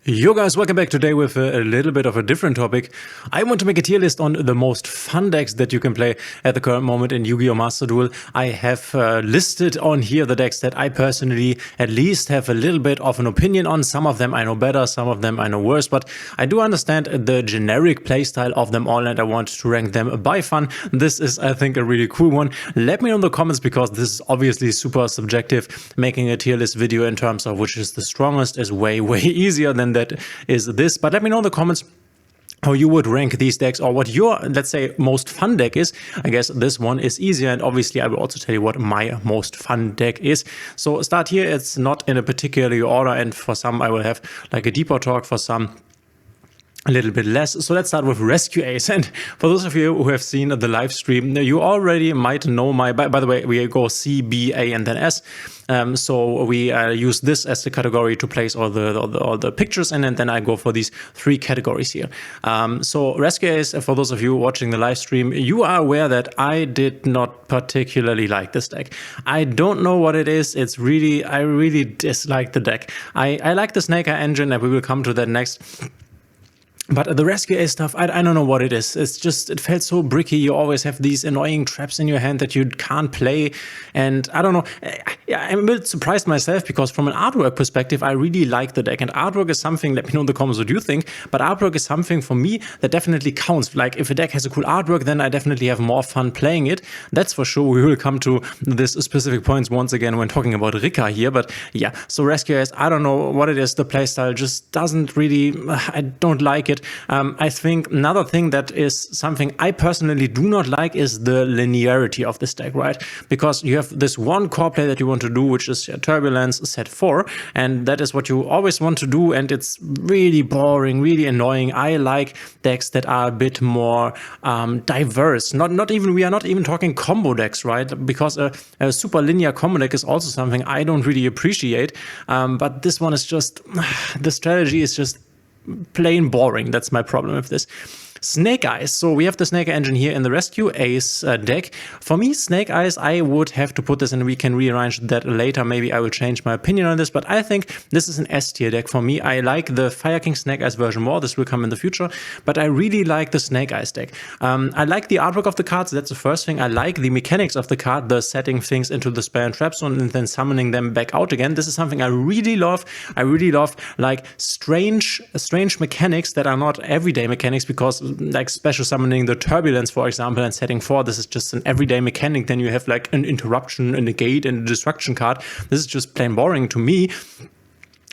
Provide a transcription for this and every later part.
Yo guys, welcome back today with a little bit of a different topic. I want to make a tier list on the most fun decks that you can play at the current moment in Yu-Gi-Oh! Master Duel. I have listed on here the decks that I personally at least have a little bit of an opinion on. Some of them I know better, some of them I know worse, but I do understand the generic playstyle of them all and I want to rank them by fun. This is, I think, a really cool one. Let me know in the comments because this is obviously super subjective. Making a tier list video in terms of which is the strongest is way easier than that is this, but let me know in the comments how you would rank these decks or what your, let's say, most fun deck is. I guess this one is easier, and obviously I will also tell you what my most fun deck is. So start here. It's not in a particular order, and for some I will have like a deeper talk, for some a little bit less. So let's start with Rescue Ace. And for those of you who have seen the live stream, you already might know my, by the way, we go C, B, A, and then S. So we use this as the category to place all the pictures in, and then I go for these three categories here. So Rescue Ace, for those of you watching the live stream, you are aware that I did not particularly like this deck. I don't know what it is. It's really, I really dislike the deck. I like the Snake Eye engine, and we will come to that next. But the Rescue Ace stuff, I don't know what it is. It's just, it felt so bricky. You always have these annoying traps in your hand that you can't play. And I don't know, I'm a bit surprised myself because from an artwork perspective, I really like the deck. And artwork is something, let me know in the comments what you think, but artwork is something for me that definitely counts. Like if a deck has a cool artwork, then I definitely have more fun playing it. That's for sure. We will come to this specific points once again when talking about Rika here. But yeah, so Rescue Ace, I don't know what it is. The playstyle just doesn't really, I don't like it. I think another thing that is something I personally do not like is the linearity of this deck, right? Because you have this one core play that you want to do, which is Turbulence set 4, and that is what you always want to do, and it's really boring, really annoying. I like decks that are a bit more diverse. We are not even talking combo decks, right? Because a super linear combo deck is also something I don't really appreciate. But this one is just, the strategy is just plain boring. That's my problem with this. Snake Eyes. So we have the Snake Eye engine here in the Rescue Ace deck. For me, Snake Eyes, I would have to put this in. We can rearrange that later. Maybe I will change my opinion on this, but I think this is an S tier deck for me. I like the Fire King Snake Eyes version more. This will come in the future, but I really like the Snake Eyes deck. I like the artwork of the cards. That's the first thing. I like the mechanics of the card, the setting things into the spell and trap zone and then summoning them back out again. This is something I really love. I really love like strange mechanics that are not everyday mechanics, because like special summoning the Turbulence, for example, and setting 4, this is just an everyday mechanic. Then you have like an interruption, a negate, and a destruction card. This is just plain boring to me.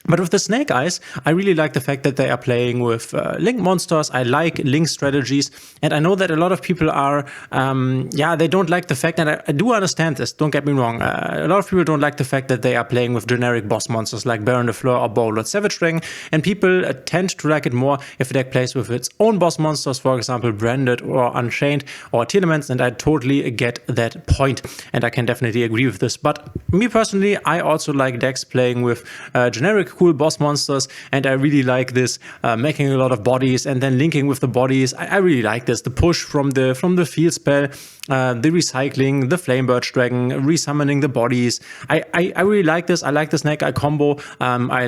But with the Snake Eyes, I really like the fact that they are playing with Link monsters. I like Link strategies. And I know that a lot of people are, they don't like the fact, and I do understand this, don't get me wrong. A lot of people don't like the fact that they are playing with generic boss monsters like Baron de Fleur or Bowlord Savage Dragon. And people tend to like it more if a deck plays with its own boss monsters, for example, Branded or Unchained or Tier Laments. And I totally get that point. And I can definitely agree with this. But me personally, I also like decks playing with generic cool boss monsters, and I really like this making a lot of bodies and then linking with the bodies. I really like this, the push from the field spell, the recycling, the Flame Birch Dragon, resummoning the bodies. I really like this. I like the Snake Eye combo. I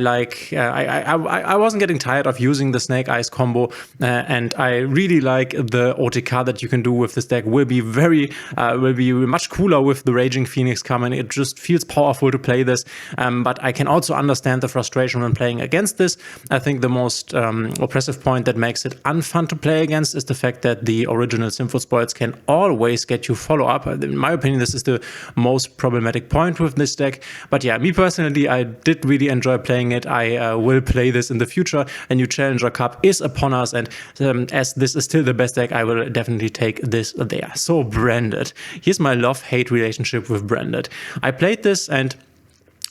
wasn't getting tired of using the Snake Eyes combo, and I really like the OTK that you can do with this deck. Will be much cooler with the Raging Phoenix coming. It just feels powerful to play this, but I can also understand the frustration when playing against this. I think the most oppressive point that makes it unfun to play against is the fact that the original Sympho Spoils can always get you follow-up. In my opinion, this is the most problematic point with this deck. But yeah, me personally, I did really enjoy playing it. I will play this in the future. A new Challenger Cup is upon us, and as this is still the best deck, I will definitely take this there. So Branded. Here's my love-hate relationship with Branded. I played this, and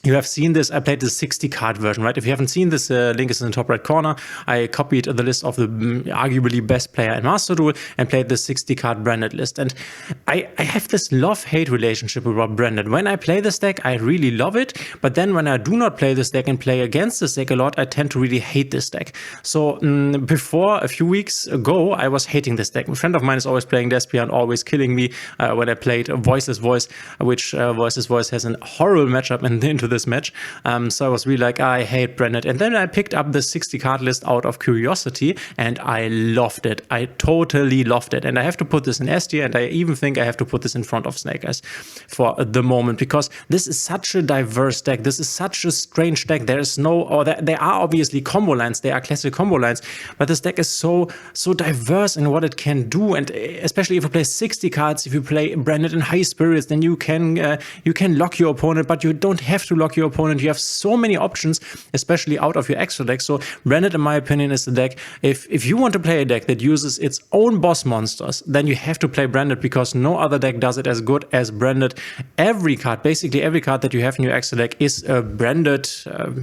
you have seen this. I played the 60 card version, right? If you haven't seen this, link is in the top right corner. I copied the list of the arguably best player in Master Duel and played the 60 card Branded list. And I have this love-hate relationship with Branded. When I play this deck, I really love it. But then when I do not play this deck and play against this deck a lot, I tend to really hate this deck. So before, a few weeks ago, I was hating this deck. A friend of mine is always playing Despia and always killing me when I played Voiceless Voice, which Voiceless Voice has a horrible matchup into this match. So I was really like, I hate Branded. And then I picked up the 60 card list out of curiosity, and I loved it. I totally loved it. And I have to put this in S tier, and I even think I have to put this in front of Snake Eyes for the moment, because this is such a diverse deck. This is such a strange deck. There is no, or there are obviously combo lines. There are classic combo lines, but this deck is so diverse in what it can do. And especially if you play 60 cards, if you play Branded in high spirits, then you can lock your opponent, but you don't have to lock your opponent. You have so many options, especially out of your extra deck. So Branded, in my opinion, is the deck. If you want to play a deck that uses its own boss monsters, then you have to play Branded, because no other deck does it as good as Branded. Every card, basically every card that you have in your extra deck is a Branded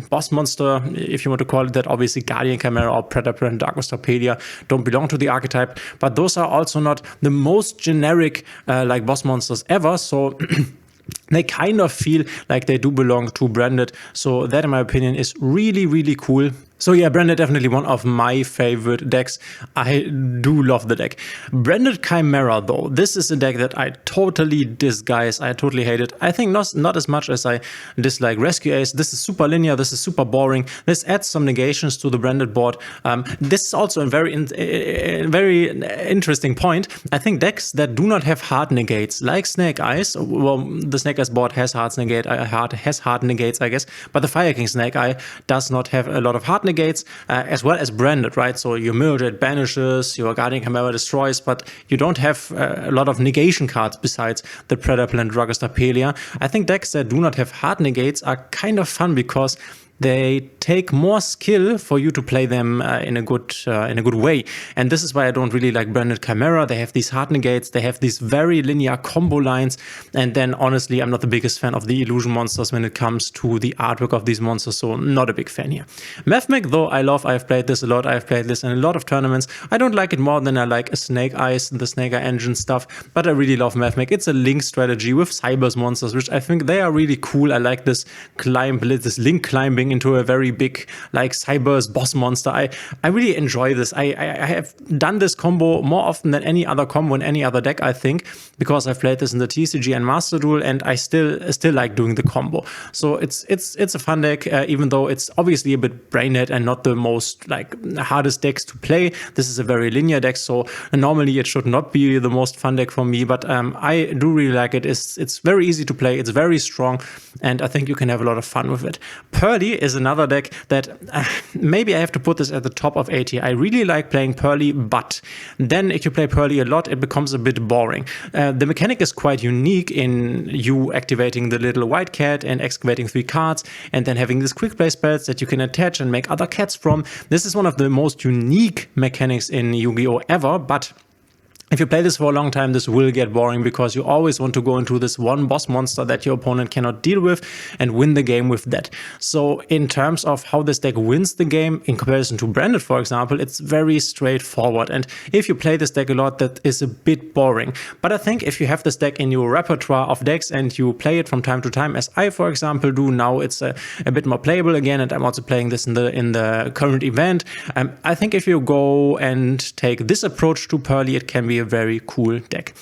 boss monster, if you want to call it that. Obviously Guardian Chimera or Predator and Dark Pelia don't belong to the archetype, but those are also not the most generic like boss monsters ever. So they kind of feel like they do belong to Branded. So that, in my opinion, is really, really cool. So yeah, Branded definitely one of my favorite decks. I do love the deck. Branded Chimera, though, this is a deck that I totally disguise. I totally hate it. I think not as much as I dislike Rescue Ace. This is super linear. This is super boring. This adds some negations to the Branded board. This is also a very interesting point. I think decks that do not have hard negates, like Snake Eyes, well, the Snake Eyes board has hard negates, I guess, but the Fire King Snake Eye does not have a lot of hard negates. As well as Branded, right? So your Mildred banishes, your Guardian Chimera destroys, but you don't have a lot of negation cards besides the Predator and Dragster Pelia. I think decks that do not have hard negates are kind of fun, because they take more skill for you to play them in a good way. And this is why I don't really like Branded Chimera. They have these hard negates, they have these very linear combo lines, and then honestly, I'm not the biggest fan of the illusion monsters when it comes to the artwork of these monsters, so not a big fan here. Mathmech, though, I love. I've played this a lot. I've played this in a lot of tournaments. I don't like it more than I like a Snake Eyes and the Snake Eye engine stuff, but I really love Mathmech. It's a link strategy with Cybers monsters, which I think they are really cool. I like this link climbing into a very big like Cybers boss monster. I really enjoy this. I have done this combo more often than any other combo in any other deck, I think, because I've played this in the TCG and Master Duel, and I still like doing the combo. So it's a fun deck, even though it's obviously a bit brain dead and not the most like hardest decks to play. This is a very linear deck, so normally it should not be the most fun deck for me, but I do really like it. It's very easy to play. It's very strong, and I think you can have a lot of fun with it. Pearly is another deck that maybe I have to put this at the top of A tier. I really like playing Pearly, but then if you play Pearly a lot, it becomes a bit boring. The mechanic is quite unique in you activating the little white cat and excavating 3 cards, and then having these quick play spells that you can attach and make other cats from. This is one of the most unique mechanics in Yu-Gi-Oh! Ever, but if you play this for a long time, this will get boring, because you always want to go into this one boss monster that your opponent cannot deal with and win the game with that. So in terms of how this deck wins the game in comparison to Branded, for example, it's very straightforward. And if you play this deck a lot, that is a bit boring. But I think if you have this deck in your repertoire of decks and you play it from time to time, as I, for example, do now, it's a bit more playable again, and I'm also playing this in the current event. I think if you go and take this approach to Pearly, it can be a very cool deck.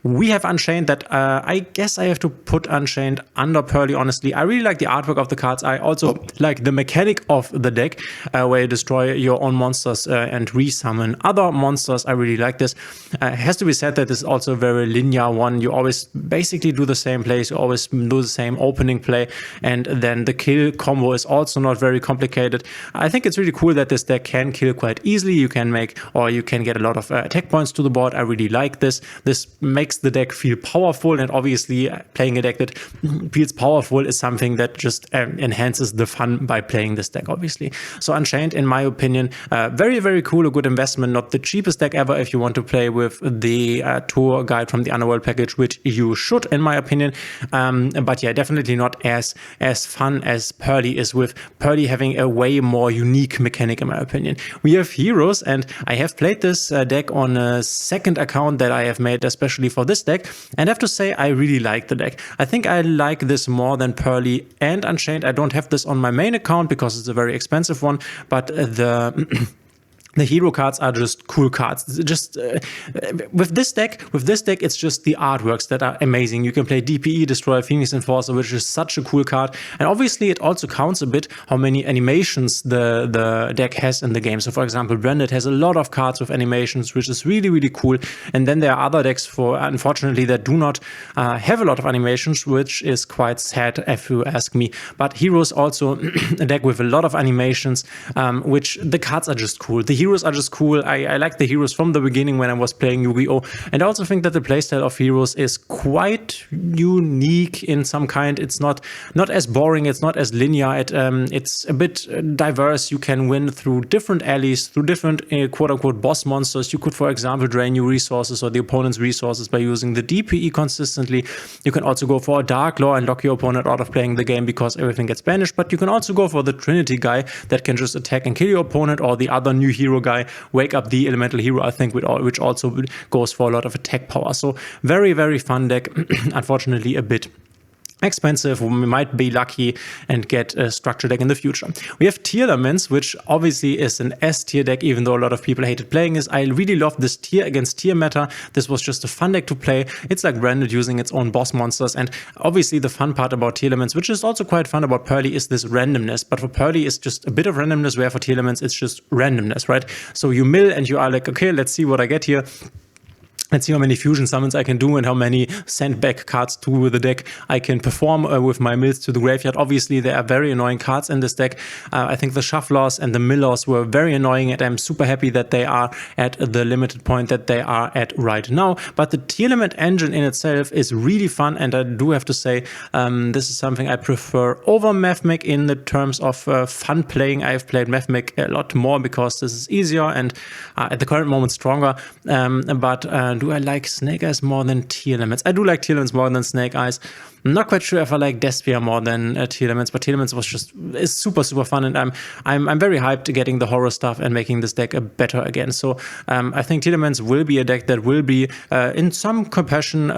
We have Unchained that I guess I have to put Unchained under Pearly, honestly. I really like the artwork of the cards. I also like the mechanic of the deck, where you destroy your own monsters and resummon other monsters. I really like this. It has to be said that this is also a very linear one. You always basically do the same plays. You always do the same opening play, and then the kill combo is also not very complicated. I think it's really cool that this deck can kill quite easily. You can get a lot of attack points to the board. I really like this. This makes the deck feel powerful, and obviously playing a deck that feels powerful is something that just enhances the fun by playing this deck, obviously. So Unchained, in my opinion, very, very cool, a good investment. Not the cheapest deck ever if you want to play with the tour guide from the Underworld package, which you should, in my opinion. But yeah, definitely not as fun as Pearly is, with Pearly having a way more unique mechanic, in my opinion. We have Heroes, and I have played this deck on a second account that I have made especially for this deck, and I have to say I really like the deck. I think I like this more than Pearly and Unchained. I don't have this on my main account because it's a very expensive one, but the The hero cards are just cool cards. Just with this deck, it's just the artworks that are amazing. You can play DPE, Destroyer, Phoenix Enforcer, which is such a cool card. And obviously, it also counts a bit how many animations the deck has in the game. So, for example, Branded has a lot of cards with animations, which is really, really cool. And then there are other decks, unfortunately, that do not have a lot of animations, which is quite sad if you ask me. But Heroes also a deck with a lot of animations, which the cards are just cool. The heroes are just cool. I like the heroes from the beginning when I was playing Yu-Gi-Oh! And I also think that the playstyle of heroes is quite unique in some kind. It's not as boring, it's not as linear, it's a bit diverse. You can win through different alleys, through different quote-unquote boss monsters. You could, for example, drain your resources or the opponent's resources by using the DPE consistently. You can also go for a Dark Law and lock your opponent out of playing the game because everything gets banished, but you can also go for the Trinity guy that can just attack and kill your opponent, or the other new hero guy, Wake Up the Elemental Hero, I think, which also goes for a lot of attack power. So very, very fun deck. Unfortunately, a bit expensive. We might be lucky and get a structure deck in the future. We have Tier Laments, which obviously is an S tier deck, even though a lot of people hated playing this. I really love this tier against tier meta. This was just a fun deck to play. It's like Branded using its own boss monsters. And obviously the fun part about Tier Laments, which is also quite fun about Pearly, is this randomness. But for Pearly, it's just a bit of randomness, where for Tier Laments, it's just randomness, right? So you mill and you are like, okay, let's see what I get here. Let's see how many fusion summons I can do and how many send back cards to the deck I can perform with my mills to the graveyard. Obviously, there are very annoying cards in this deck. I think the Shufflers and the Millers were very annoying, and I'm super happy that they are at the limited point that they are at right now. But the Tier Element engine in itself is really fun, and I do have to say this is something I prefer over Mathmech in the terms of fun playing. I've played Mathmech a lot more because this is easier and at the current moment stronger. Do I like Snake Eyes more than Tier Elements? I do like Tier Elements more than Snake Eyes. I'm not quite sure if I like Despia more than Tier Elements, but Tier Elements is super, super fun, and I'm very hyped to getting the horror stuff and making this deck better again. So I think Tier Elements will be a deck that will be in some compassion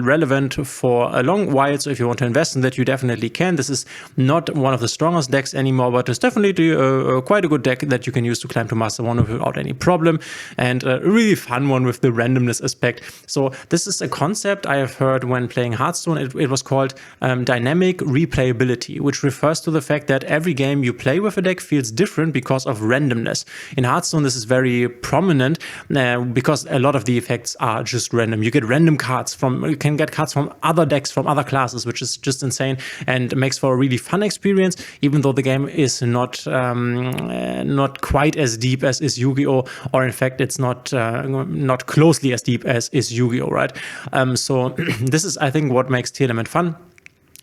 relevant for a long while. So if you want to invest in that, you definitely can. This is not one of the strongest decks anymore, but it's definitely quite a good deck that you can use to climb to Master 1 without any problem, and a really fun one with the randomness aspect. So this is a concept I have heard when playing Hearthstone. It was called dynamic replayability, which refers to the fact that every game you play with a deck feels different because of randomness. In Hearthstone, this is very prominent because a lot of the effects are just random. You get random cards you can get cards from other decks, from other classes, which is just insane and makes for a really fun experience, even though the game is not quite as deep as is Yu-Gi-Oh! Or in fact, it's not closely as deep as is Yu-Gi-Oh! Right? So this is, I think, what makes Tier Element fun,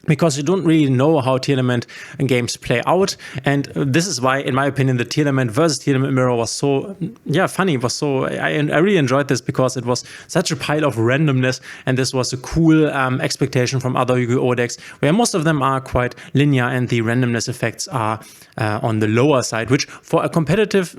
because you don't really know how Tier Element games play out. And this is why, in my opinion, the Tier Element versus Tier Element mirror was so, funny. It was so, I really enjoyed this because it was such a pile of randomness, and this was a cool expectation from other Yu-Gi-Oh! Decks, where most of them are quite linear and the randomness effects are on the lower side, which for a competitive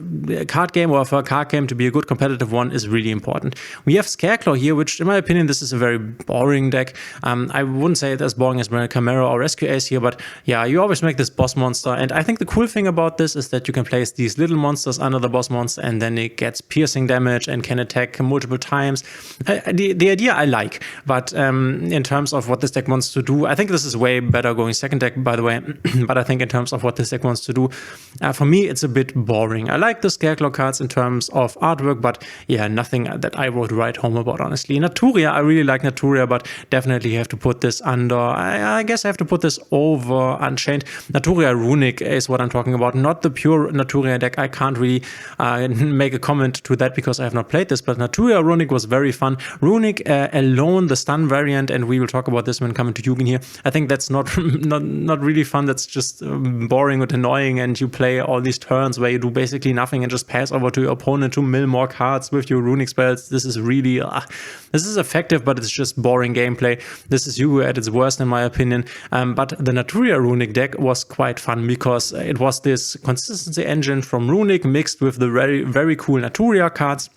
card game, or for a card game to be a good competitive one, is really important. We have Scareclaw here, which, in my opinion, this is a very boring deck. I wouldn't say it as boring as Chimera or Rescue Ace here, but yeah, you always make this boss monster, and I think the cool thing about this is that you can place these little monsters under the boss monster, and then it gets piercing damage and can attack multiple times. The idea I like, but in terms of what this deck wants to do, I think this is way better going second deck, by the way, but I think in terms of what this deck wants to do, for me, it's a bit boring. I like the Scareclaw cards in terms of artwork, but yeah, nothing that I would write home about, honestly. Naturia, I really like Naturia, but definitely have to put this under, I guess I have to put this over Unchained. Naturia Runic is what I'm talking about, not the pure Naturia deck. I can't really make a comment to that because I have not played this, but Naturia Runic was very fun. Runic alone, the stun variant, and we will talk about this when coming to Yugen here. I think that's not really fun. That's just boring and annoying, and you play all these turns where you do basically nothing and just pass over to your opponent to mill more cards with your Runic spells. This is really, this is effective, but it's just boring gameplay. This is Yu-Gi-Oh! At its worst, in my opinion. But the Naturia Runic deck was quite fun because it was this consistency engine from Runic mixed with the very, very cool Naturia cards.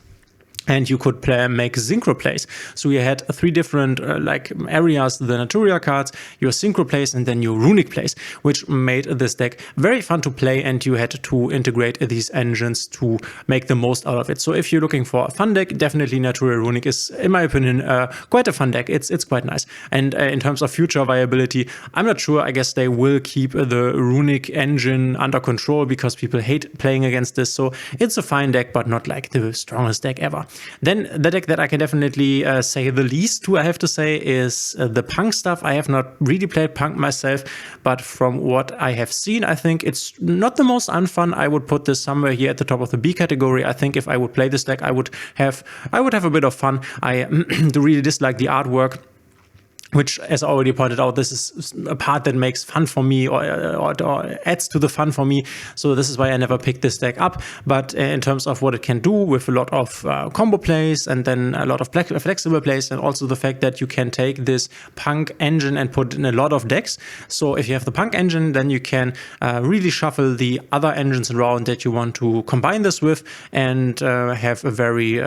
and you could make synchro plays. So you had 3 different like areas, the Naturia cards, your synchro plays, and then your Runic plays, which made this deck very fun to play, and you had to integrate these engines to make the most out of it. So if you're looking for a fun deck, definitely Naturia Runic is, in my opinion, quite a fun deck. It's quite nice. And in terms of future viability, I'm not sure. I guess they will keep the Runic engine under control because people hate playing against this. So it's a fine deck, but not like the strongest deck ever. Then the deck that I can definitely say the least to, I have to say, is the Punk stuff. I have not really played Punk myself, but from what I have seen, I think it's not the most unfun. I would put this somewhere here at the top of the B category. I think if I would play this deck, I would have a bit of fun. I really dislike the artwork, which, as I already pointed out, this is a part that makes fun for me or adds to the fun for me. So this is why I never picked this deck up. But in terms of what it can do with a lot of combo plays and then a lot of flexible plays, and also the fact that you can take this Punk engine and put in a lot of decks. So if you have the Punk engine, then you can really shuffle the other engines around that you want to combine this with, and have a very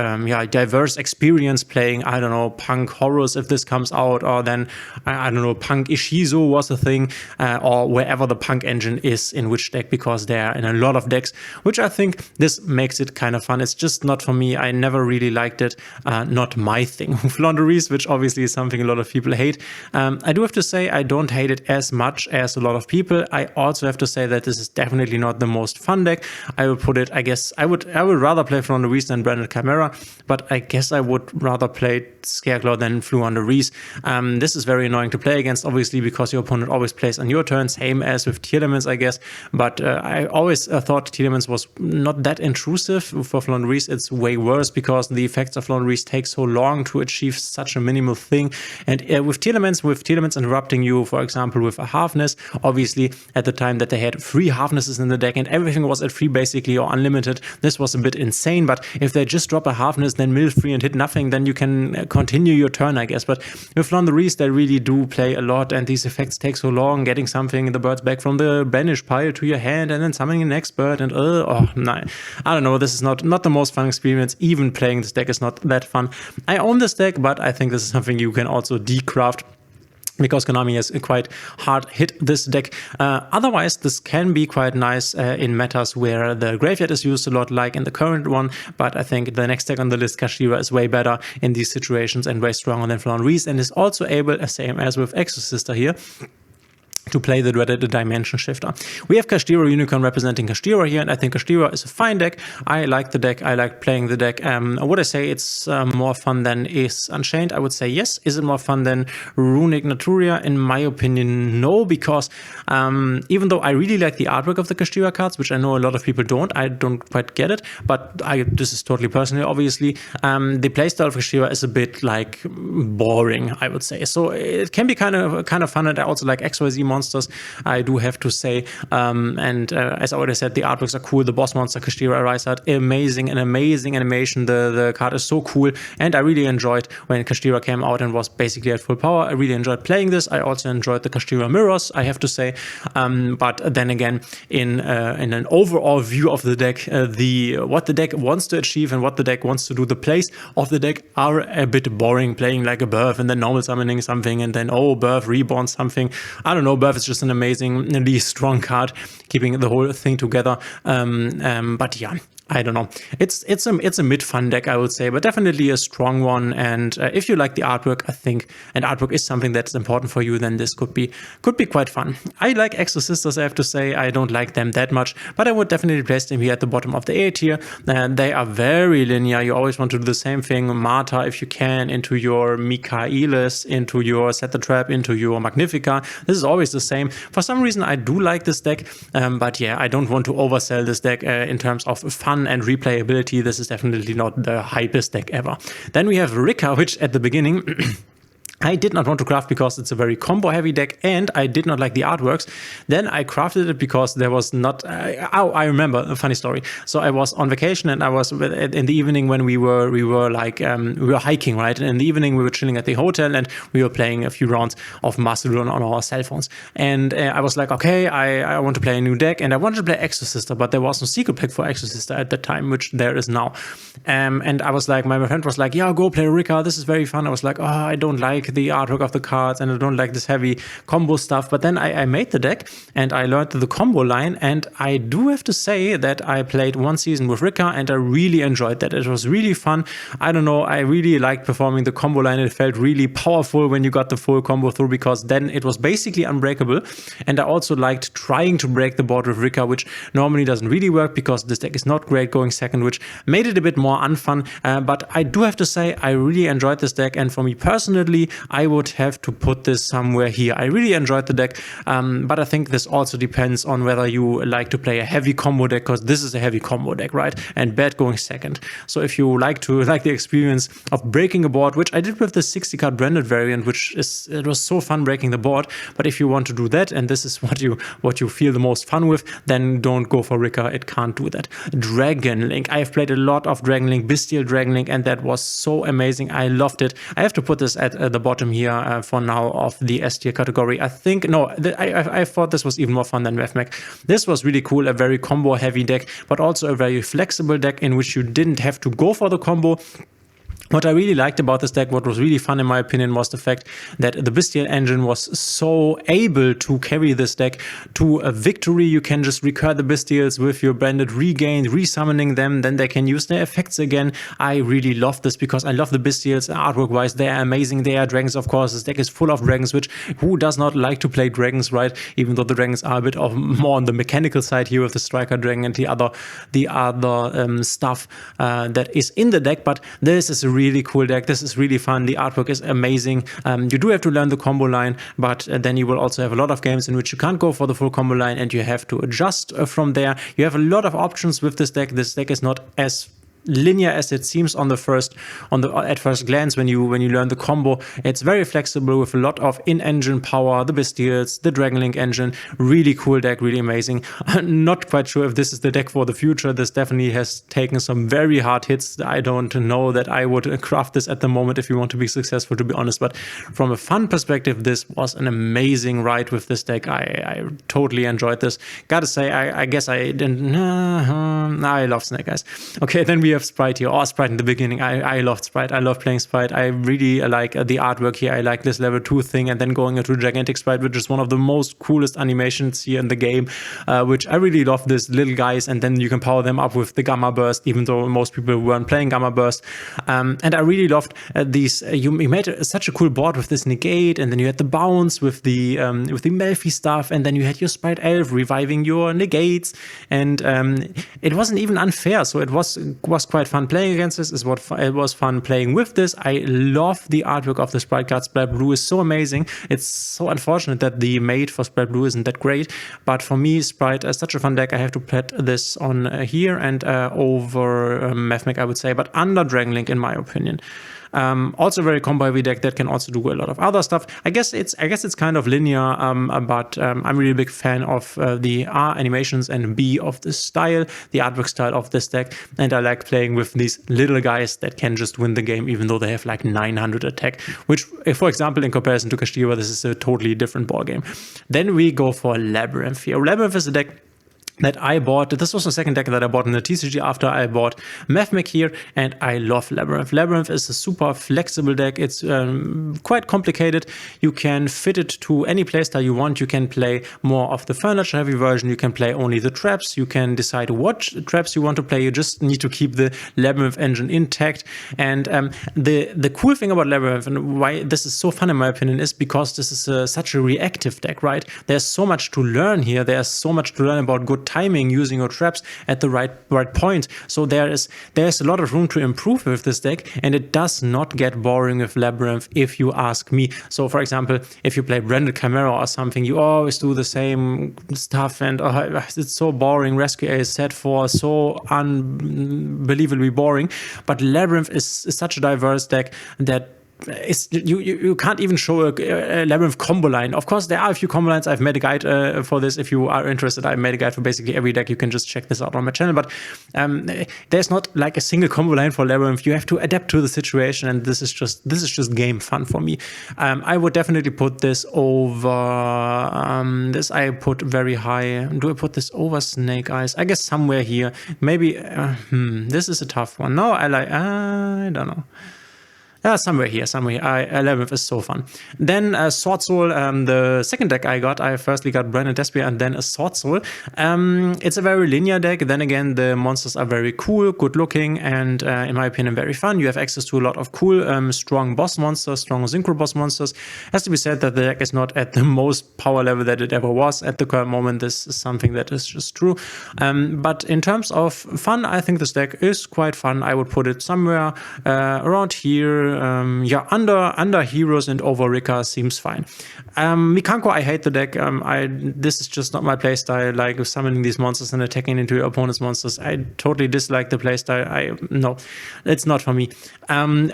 diverse experience playing, I don't know, Punk Horus if this comes out, or then I don't know, Punk Ishizo was a thing, or wherever the Punk engine is in which deck, because they're in a lot of decks, which I think this makes it kind of fun. It's just not for me. I never really liked it. Not my thing. Flaunderies, which obviously is something a lot of people hate. I do have to say I don't hate it as much as a lot of people. I also have to say that this is definitely not the most fun deck. I would put it, I guess, I would rather play Flaunderies than Branded Chimera, but I guess I would rather play Scareclaw than Flaunderies. This is very annoying to play against, obviously, because your opponent always plays on your turn, same as with Tier Laments, I guess. But I always thought Tier Laments was not that intrusive. For Flaunderies, it's way worse because the effects of Flaunderies take so long to achieve such a minimal thing. And with Tier Laments interrupting you, for example, with a halfness, obviously, at the time that they had 3 halfnesses in the deck and everything was at 3 basically, or unlimited, this was a bit insane. But if they just drop a halfness, then mill 3 and hit nothing, then you can continue your turn, I guess. But with Flaunderies, they really do play a lot, and these effects take so long, getting something, the birds back from the banished pile to your hand, and then summoning the next bird, and no, I don't know, this is not the most fun experience. Even playing this deck is not that fun. I own this deck, but I think this is something you can also decraft, because Konami has quite hard hit this deck. Otherwise, this can be quite nice in metas where the graveyard is used a lot, like in the current one, but I think the next deck on the list, Kashtira, is way better in these situations and way stronger than Flaunderies, and is also able, same as with Exorcister here, to play the dreaded Dimension Shifter. We have Kashtira Unicorn representing Kashtira here, and I think Kashtira is a fine deck. I like the deck. I like playing the deck. Would I say it's more fun than is Unchained? I would say yes. Is it more fun than Runic Naturia? In my opinion, no, because even though I really like the artwork of the Kashtira cards, which I know a lot of people don't, I don't quite get it, but this is totally personal, obviously. The playstyle of Kashtira is a bit like boring, I would say. So it can be kind of fun, and I also like XYZ monsters, I do have to say. As I already said, the artworks are cool. The boss monster, Kashtira Arisat, amazing animation. The card is so cool, and I really enjoyed when Kashtira came out and was basically at full power. I really enjoyed playing this. I also enjoyed the Kashtira mirrors, I have to say. But then again, in an overall view of the deck, what the deck wants to achieve and what the deck wants to do, the plays of the deck are a bit boring. Playing like a Birth and then normal summoning something, and then Birth reborn something. I don't know. Birth is just an amazingly strong card, keeping the whole thing together. But yeah, I don't know. It's a mid-fun deck, I would say, but definitely a strong one. And if you like the artwork, I think, and artwork is something that's important for you, then this could be quite fun. I like Exorcisters, I have to say. I don't like them that much, but I would definitely place them here at the bottom of the A tier. They are very linear. You always want to do the same thing. Martyr, if you can, into your Michaelis, into your Set the Trap, into your Magnifica. This is always the same. For some reason, I do like this deck, but yeah, I don't want to oversell this deck in terms of fun and replayability. This is definitely not the hypest deck ever. Then we have Rika, which at the beginning I did not want to craft because it's a very combo heavy deck and I did not like the artworks. Then I crafted it because there was not, I remember a funny story. So I was on vacation and I was in the evening when we were hiking, right? And in the evening we were chilling at the hotel and we were playing a few rounds of Master Duel on our cell phones. And I was like, okay, I want to play a new deck and I wanted to play Exorcister, but there was no secret pack for Exorcister at that time, which there is now. And I was like, my friend was like, yeah, go play Rika. This is very fun. I was like, oh, I don't like the artwork of the cards and I don't like this heavy combo stuff. But then I made the deck and I learned the combo line, and I do have to say that I played one season with Rika and I really enjoyed that. It was really fun. I don't know, I really liked performing the combo line. It felt really powerful when you got the full combo through, because then it was basically unbreakable. And I also liked trying to break the board with Rika, which normally doesn't really work because this deck is not great going second, which made it a bit more unfun. But I do have to say I really enjoyed this deck, and for me personally, I would have to put this somewhere here. I really enjoyed the deck, but I think this also depends on whether you like to play a heavy combo deck, because this is a heavy combo deck, right? And bad going second. So if you like the experience of breaking a board, which I did with the 60 card branded variant, it was so fun breaking the board. But if you want to do that, and this is what you feel the most fun with, then don't go for Rika. It can't do that. Dragon Link. I have played a lot of Dragon Link, Bestial Dragon Link, and that was so amazing. I loved it. I have to put this at the bottom here for now of the S tier category. I think, no, I thought this was even more fun than Mech. This was really cool, a very combo heavy deck, but also a very flexible deck in which you didn't have to go for the combo. What I really liked about this deck, what was really fun in my opinion, was the fact that the Bestial engine was so able to carry this deck to a victory. You can just recur the Bestials with your branded regain, resummoning them, then they can use their effects again. I really love this because I love the Bestials artwork wise. They are amazing. They are dragons, of course. This deck is full of dragons, which who does not like to play dragons, right? Even though the dragons are a bit of more on the mechanical side here with the Striker Dragon and the other stuff that is in the deck. But this is a really cool deck. This is really fun. The artwork is amazing. You do have to learn the combo line, but then you will also have a lot of games in which you can't go for the full combo line and you have to adjust from there. You have a lot of options with this deck. This deck is not as linear as it seems at first glance when you learn the combo. It's very flexible with a lot of in-engine power, the Bestials, the Dragon Link engine. Really cool deck, really amazing. I'm not quite sure if this is the deck for the future. This definitely has taken some very hard hits. I don't know that I would craft this at the moment if you want to be successful, to be honest, but from a fun perspective, this was an amazing ride with this deck. I totally enjoyed this. Gotta say, I guess I didn't. I love Snake Eyes. Okay, then we have Sprite here. Sprite in the beginning. I loved Sprite. I love playing Sprite. I really like the artwork here. I like this level 2 thing, and then going into Gigantic Sprite, which is one of the most coolest animations here in the game, which I really love. These little guys, and then you can power them up with the Gamma Burst, even though most people weren't playing Gamma Burst. And I really loved these. You made such a cool board with this negate, and then you had the bounce with the Melfi stuff, and then you had your Sprite Elf reviving your negates, and it wasn't even unfair. So it was quite fun playing against this. It was fun playing with this. I love the artwork of the Sprite card. Sprite Blue is so amazing. It's so unfortunate that the mate for Sprite Blue isn't that great, but for me, Sprite is such a fun deck. I have to put this on here and over Mech, I would say, but under Dragon Link in my opinion. Also very combo heavy deck that can also do a lot of other stuff. I guess it's kind of linear, but I'm really a big fan of the R animations and B of the style, the artwork style of this deck, and I like playing with these little guys that can just win the game even though they have like 900 attack, which, for example, in comparison to Kashtira, this is a totally different ball game. Then we go for Labyrinth here. Labyrinth is a deck that I bought. This was the second deck that I bought in the TCG after I bought Mech here, and I love Labyrinth. Labyrinth is a super flexible deck. It's quite complicated. You can fit it to any playstyle you want. You can play more of the furniture heavy version. You can play only the traps. You can decide what traps you want to play. You just need to keep the Labyrinth engine intact. And the cool thing about Labyrinth, and why this is so fun in my opinion, is because this is such a reactive deck, right? There's so much to learn here. There's so much to learn about good timing, using your traps at the right point. So there's a lot of room to improve with this deck, and it does not get boring with Labyrinth if you ask me. So for example, if you play branded Chimera or something, you always do the same stuff, and it's so boring. Rescue A is set for so unbelievably boring. But Labyrinth is such a diverse deck that you can't even show a Labyrinth combo line. Of course, there are a few combo lines. I've made a guide for this. If you are interested, I made a guide for basically every deck. You can just check this out on my channel. But there's not like a single combo line for Labyrinth. You have to adapt to the situation, and this is just game fun for me. I would definitely put this over this. I put very high. Do I put this over Snake Eyes? I guess somewhere here. Maybe this is a tough one. No, I don't know. Somewhere here. Labyrinth is so fun. Then Sword Soul, the second deck I got. I firstly got Branded Despia and then a Sword Soul. It's a very linear deck. Then again, the monsters are very cool, good looking, and in my opinion, very fun. You have access to a lot of cool, strong boss monsters, strong synchro boss monsters. Has to be said that the deck is not at the most power level that it ever was at the current moment. This is something that is just true. But in terms of fun, I think this deck is quite fun. I would put it somewhere around here. Under Heroes and over Rika seems fine. Mikanko, I hate the deck. This is just not my playstyle. Like summoning these monsters and attacking into your opponent's monsters. I totally dislike the playstyle. No, it's not for me.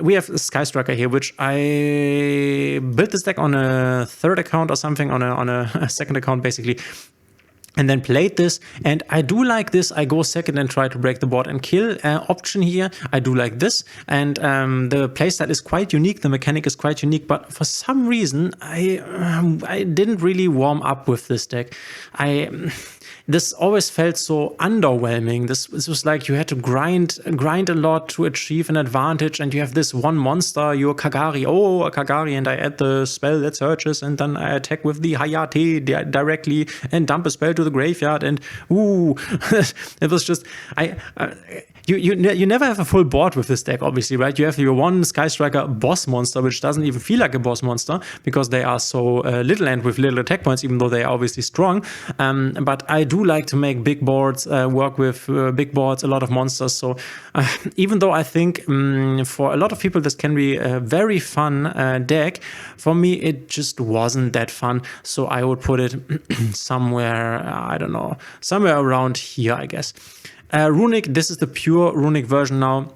We have Sky Striker here, which I built this deck on a third account or something, on a second account basically. And then played this, and I do like this. I go second and try to break the board and kill option here. I do like this, and the playstyle is quite unique. The mechanic is quite unique, but for some reason, I didn't really warm up with this deck. This always felt so underwhelming. This was like you had to grind a lot to achieve an advantage, and you have this one monster, your Kagari. Oh, a Kagari, and I add the spell that searches, and then I attack with the Hayate directly and dump a spell to the graveyard, and ooh, it was just you never have a full board with this deck, obviously, right? You have your one Sky Striker boss monster, which doesn't even feel like a boss monster because they are so little and with little attack points, even though they are obviously strong. But I do like to make big boards, work with big boards, a lot of monsters. So even though I think for a lot of people this can be a very fun deck, for me it just wasn't that fun. So I would put it somewhere, I don't know, somewhere around here, I guess. Runic, this is the pure Runic version now.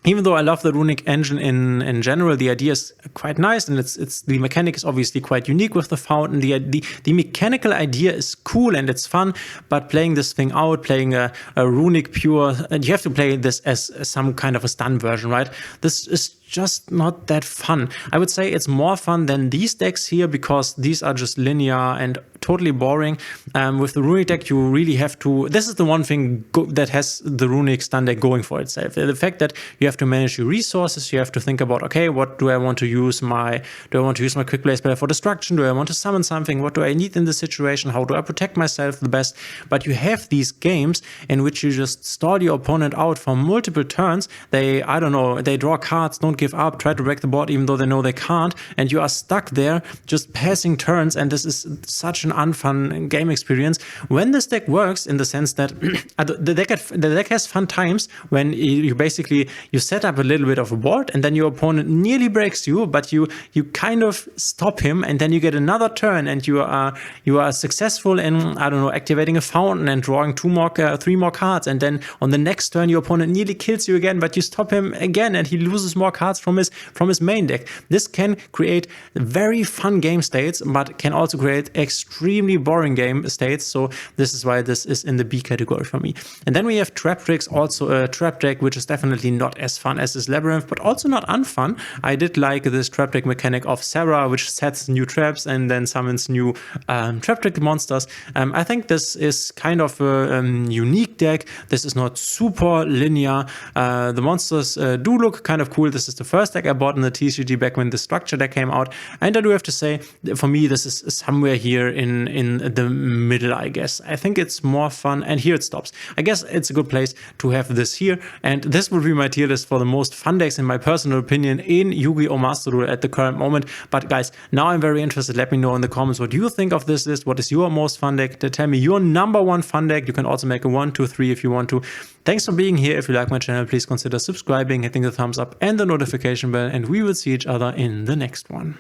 Even though I love the Runic engine in general, the idea is quite nice, and the mechanic is obviously quite unique with the fountain. The mechanical idea is cool and it's fun, but playing this thing out, playing a Runic pure, and you have to play this as some kind of a stun version, right? This is just not that fun. I would say it's more fun than these decks here because these are just linear and totally boring. With the Runic deck, you really have to. This is the one thing that has the Runic stun deck going for itself. The fact that you have to manage your resources, you have to think about, okay, what do I want to use my quick play spell for destruction? Do I want to summon something? What do I need in this situation? How do I protect myself the best? But you have these games in which you just stall your opponent out for multiple turns. They draw cards, don't give up, try to break the board even though they know they can't, and you are stuck there just passing turns, and this is such an unfun game experience. When this deck works in the sense that the deck has fun times when you basically set up a little bit of a board and then your opponent nearly breaks you, but you kind of stop him, and then you get another turn and you are successful in, I don't know, activating a fountain and drawing 3 more cards, and then on the next turn your opponent nearly kills you again, but you stop him again and he loses more cards from his main deck. This can create very fun game states, but can also create extremely boring game states. So this is why this is in the B category for me. And then we have Trap Tricks, also a trap deck, which is definitely not as fun as this Labyrinth, but also not unfun. I did like this trap deck mechanic of Sarah, which sets new traps and then summons new trap trick monsters. I think this is kind of a unique deck. This is not super linear. The monsters do look kind of cool. This is the first deck I bought in the TCG back when the structure deck came out, and I do have to say, for me, this is somewhere here in the middle, I guess. I think it's more fun, and here it stops. I guess it's a good place to have this here, and this would be my tier list for the most fun decks, in my personal opinion, in Yu-Gi-Oh! Master Duel at the current moment. But guys, now I'm very interested. Let me know in the comments what you think of this list. What is your most fun deck? Tell me your #1 fun deck. You can also make a 1, 2, 3 if you want to. Thanks for being here. If you like my channel, please consider subscribing, hitting the thumbs up and the notification bell, and we will see each other in the next one.